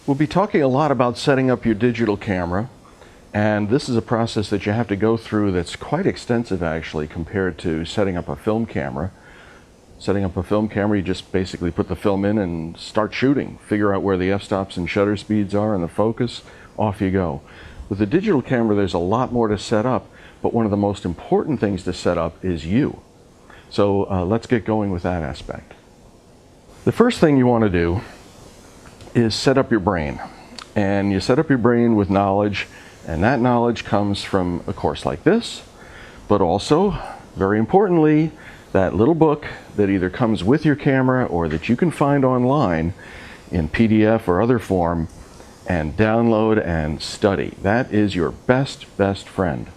We'll be talking a lot about setting up your digital camera, and this is a process that you have to go through that's quite extensive actually compared to setting up a film camera. Setting up a film camera, you just basically put the film in and start shooting. Figure out where the f-stops and shutter speeds are and the focus, off you go. With a digital camera, there's a lot more to set up, but one of the most important things to set up is you. So let's get going with that aspect. The first thing you want to do is set up your brain. And you set up your brain with knowledge, and that knowledge comes from a course like this, but also, very importantly, that little book that either comes with your camera or that you can find online in PDF or other form and download and study. That is your best friend.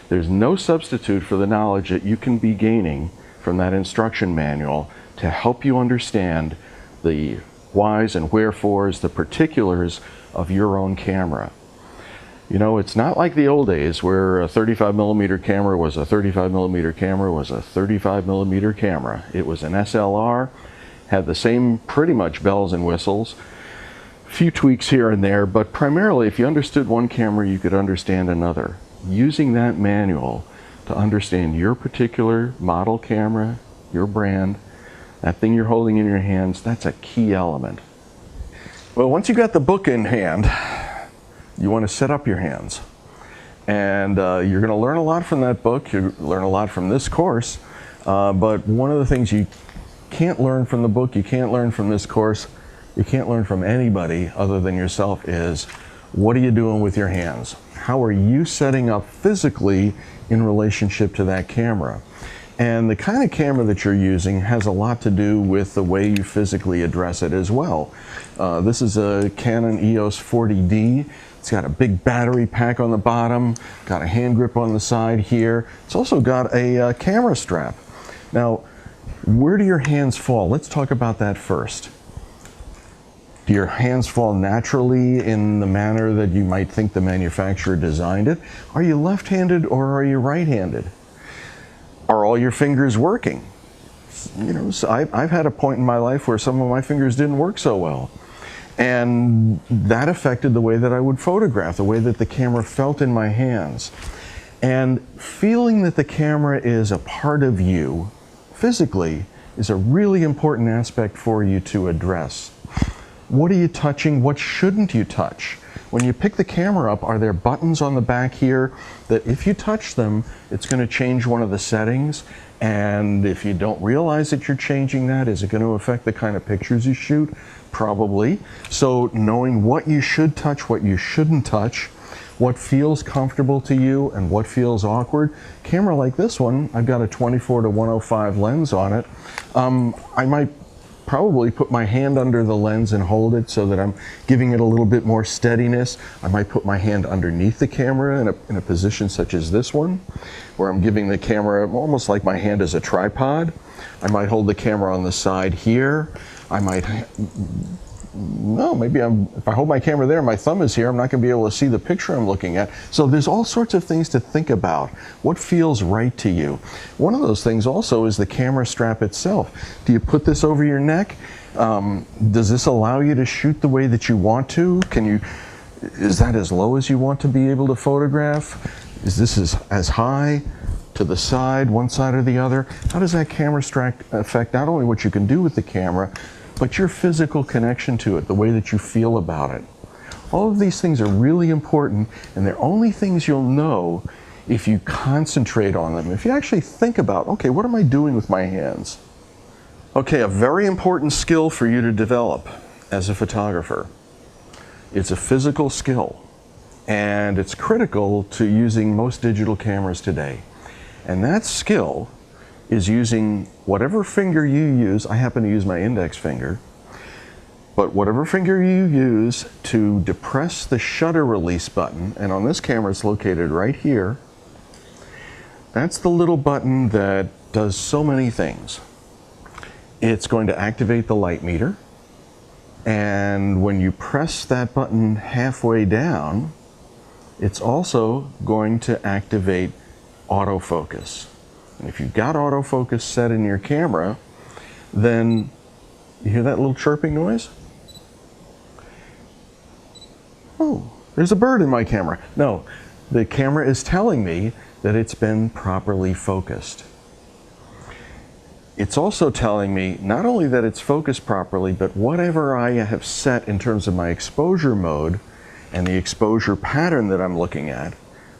There's no substitute for the knowledge that you can be gaining from that instruction manual to help you understand the whys and wherefores, the particulars of your own camera. You know, it's not like the old days where a 35mm camera was a 35mm camera was a 35mm camera. It was an SLR, had the same pretty much bells and whistles, a few tweaks here and there, but primarily if you understood one camera, you could understand another. Using that manual to understand your particular model camera, your brand, that thing you're holding in your hands, that's a key element. Well, once you got the book in hand, you want to set up your hands. And you're going to learn a lot from that book, you learn a lot from this course, but one of the things you can't learn from the book, you can't learn from this course, you can't learn from anybody other than yourself is, what are you doing with your hands? How are you setting up physically in relationship to that camera? And the kind of camera that you're using has a lot to do with the way you physically address it as well. This is a Canon EOS 40D. It's got a big battery pack on the bottom, got a hand grip on the side here. It's also got a camera strap. Now, where do your hands fall? Let's talk about that first. Do your hands fall naturally in the manner that you might think the manufacturer designed it? Are you left-handed or are you right-handed? Are all your fingers working? You know, so I've had a point in my life where some of my fingers didn't work so well. And that affected the way that I would photograph, the way that the camera felt in my hands. And feeling that the camera is a part of you physically is a really important aspect for you to address. What are you touching? What shouldn't you touch? When you pick the camera up, are there buttons on the back here that if you touch them, it's going to change one of the settings? And if you don't realize that you're changing that, is it going to affect the kind of pictures you shoot? Probably. So knowing what you should touch, what you shouldn't touch, what feels comfortable to you and what feels awkward. Camera like this one, I've got a 24-105 lens on it. I might probably put my hand under the lens and hold it so that I'm giving it a little bit more steadiness. I might put my hand underneath the camera in a position such as this one, where I'm giving the camera almost like my hand as a tripod. I might hold the camera on the side here. I might, no, maybe if I hold my camera there, my thumb is here, I'm not going to be able to see the picture I'm looking at. So there's all sorts of things to think about. What feels right to you? One of those things also is the camera strap itself. Do you put this over your neck? Does this allow you to shoot the way that you want to? Is that as low as you want to be able to photograph? Is this as high? To the side, one side or the other? How does that camera strap affect not only what you can do with the camera, but your physical connection to it, the way that you feel about it? All of these things are really important, and they're only things you'll know if you concentrate on them. If you actually think about, okay, what am I doing with my hands? Okay, a very important skill for you to develop as a photographer. It's a physical skill, and it's critical to using most digital cameras today. And that skill is using whatever finger you use. I happen to use my index finger, but whatever finger you use to depress the shutter release button, and on this camera it's located right here. That's the little button that does so many things. It's going to activate the light meter, and when you press that button halfway down, it's also going to activate autofocus. And if you've got autofocus set in your camera, then you hear that little chirping noise? Oh, there's a bird in my camera. No, the camera is telling me that it's been properly focused. It's also telling me not only that it's focused properly, but whatever I have set in terms of my exposure mode and the exposure pattern that I'm looking at,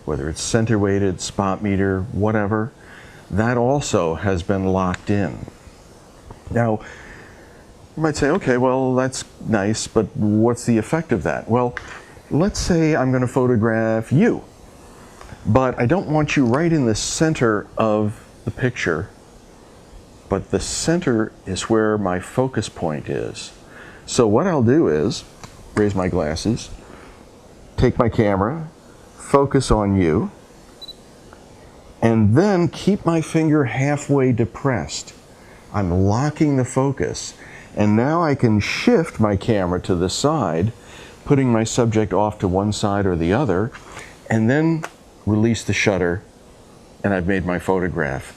whether it's center weighted, spot meter, whatever, that also has been locked in. Now, you might say, okay, well, that's nice, but what's the effect of that? Well, let's say I'm going to photograph you, but I don't want you right in the center of the picture, but the center is where my focus point is. So what I'll do is raise my glasses, take my camera, focus on you, and then keep my finger halfway depressed. I'm locking the focus, and now I can shift my camera to the side, putting my subject off to one side or the other, and then release the shutter, and I've made my photograph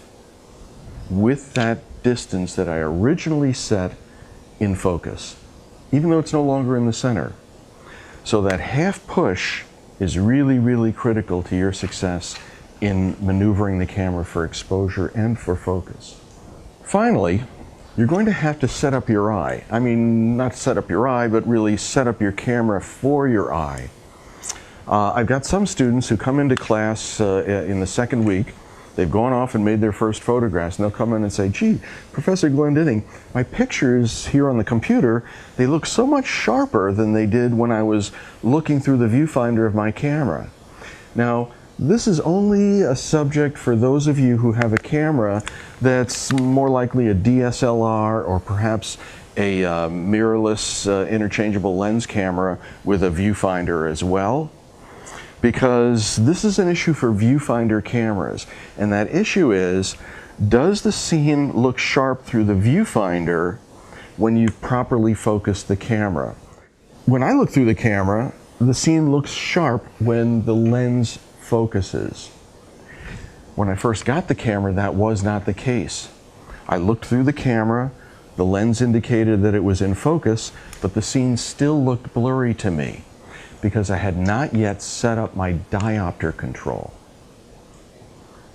with that distance that I originally set in focus, even though it's no longer in the center. So that half push is really, really critical to your success in maneuvering the camera for exposure and for focus. Finally, you're going to have to set up your eye. I mean, not set up your eye, but really set up your camera for your eye. I've got some students who come into class in the second week. They've gone off and made their first photographs, and they'll come in and say, gee, Professor Glendinning, my pictures here on the computer, they look so much sharper than they did when I was looking through the viewfinder of my camera. Now, this is only a subject for those of you who have a camera that's more likely a DSLR or perhaps a mirrorless interchangeable lens camera with a viewfinder as well, because this is an issue for viewfinder cameras. And that issue is, does the scene look sharp through the viewfinder when you've properly focused the camera? When I look through the camera, the scene looks sharp when the lens focuses. When I first got the camera, that was not the case. I looked through the camera, the lens indicated that it was in focus, but the scene still looked blurry to me because I had not yet set up my diopter control.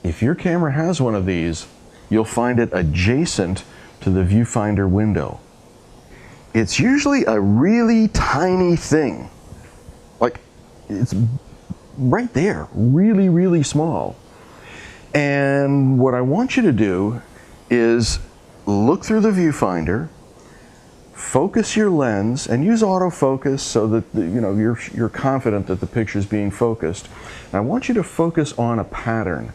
If your camera has one of these, you'll find it adjacent to the viewfinder window. It's usually a really tiny thing. Like, it's right there, really, really small. And what I want you to do is look through the viewfinder, focus your lens, and use autofocus so that you're confident that the picture is being focused. And I want you to focus on a pattern.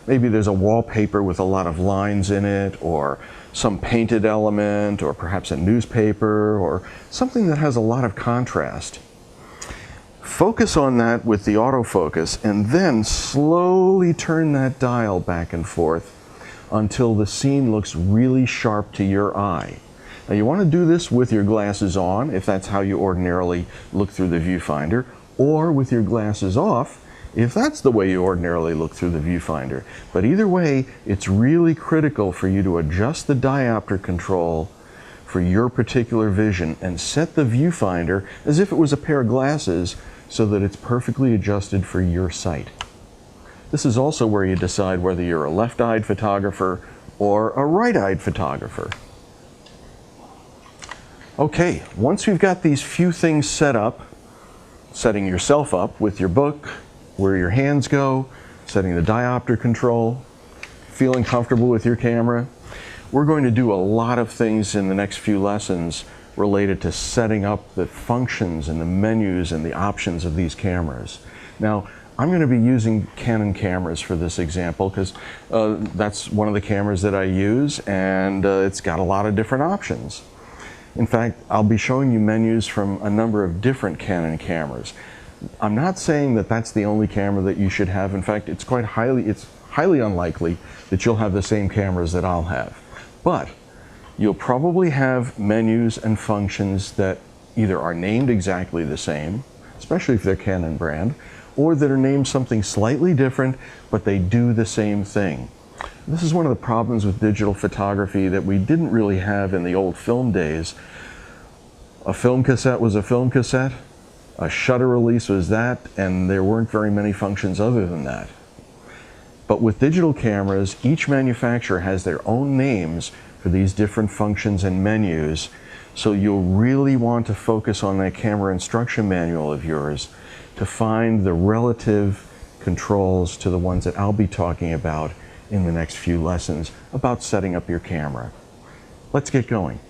Maybe there's a wallpaper with a lot of lines in it, or some painted element, or perhaps a newspaper, or something that has a lot of contrast. Focus on that with the autofocus, and then slowly turn that dial back and forth until the scene looks really sharp to your eye. Now, you want to do this with your glasses on, if that's how you ordinarily look through the viewfinder, or with your glasses off, if that's the way you ordinarily look through the viewfinder. But either way, it's really critical for you to adjust the diopter control for your particular vision and set the viewfinder as if it was a pair of glasses so that it's perfectly adjusted for your sight. This is also where you decide whether you're a left-eyed photographer or a right-eyed photographer. Okay, once we've got these few things set up, setting yourself up with your book, where your hands go, setting the diopter control, feeling comfortable with your camera, we're going to do a lot of things in the next few lessons related to setting up the functions and the menus and the options of these cameras. Now, I'm going to be using Canon cameras for this example because that's one of the cameras that I use, and it's got a lot of different options. In fact, I'll be showing you menus from a number of different Canon cameras. I'm not saying that that's the only camera that you should have. In fact, it's highly unlikely that you'll have the same cameras that I'll have. But you'll probably have menus and functions that either are named exactly the same, especially if they're Canon brand, or that are named something slightly different, but they do the same thing. This is one of the problems with digital photography that we didn't really have in the old film days. A film cassette was a film cassette, a shutter release was that, and there weren't very many functions other than that. But with digital cameras, each manufacturer has their own names for these different functions and menus, so you'll really want to focus on that camera instruction manual of yours to find the relative controls to the ones that I'll be talking about in the next few lessons about setting up your camera. Let's get going.